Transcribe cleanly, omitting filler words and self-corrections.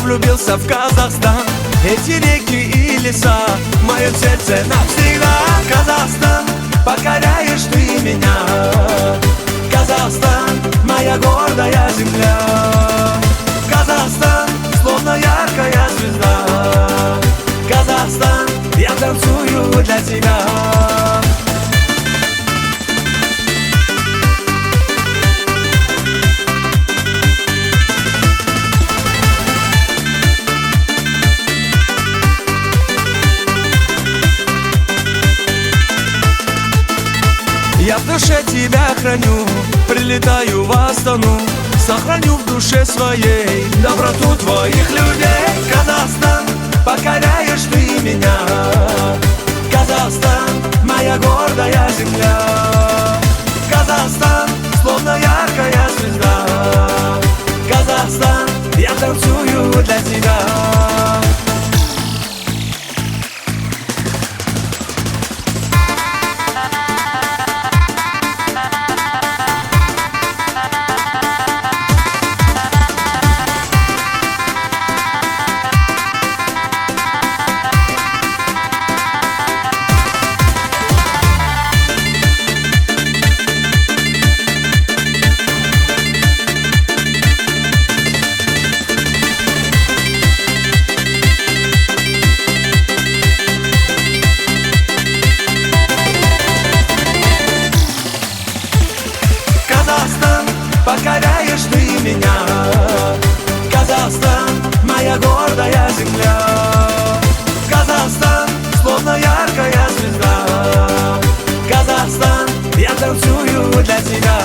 влюбился в Казахстан. Эти реки и леса в моем сердце навсегда. Казахстан, покоряешь ты меня. Казахстан, моя гордая земля. Казахстан, словно яркая звезда. Казахстан, я танцую для тебя. Я в душе тебя храню, прилетаю в Астану. Сохраню в душе своей доброту твоих людей. Казахстан, покоряешь ты меня. Казахстан, моя гордая земля. Казахстан, словно яркая звезда. Казахстан, я танцую для тебя. Казахстан, покоряешь ты меня. Казахстан, моя гордая земля. Казахстан, словно яркая звезда. Казахстан, я танцую для тебя.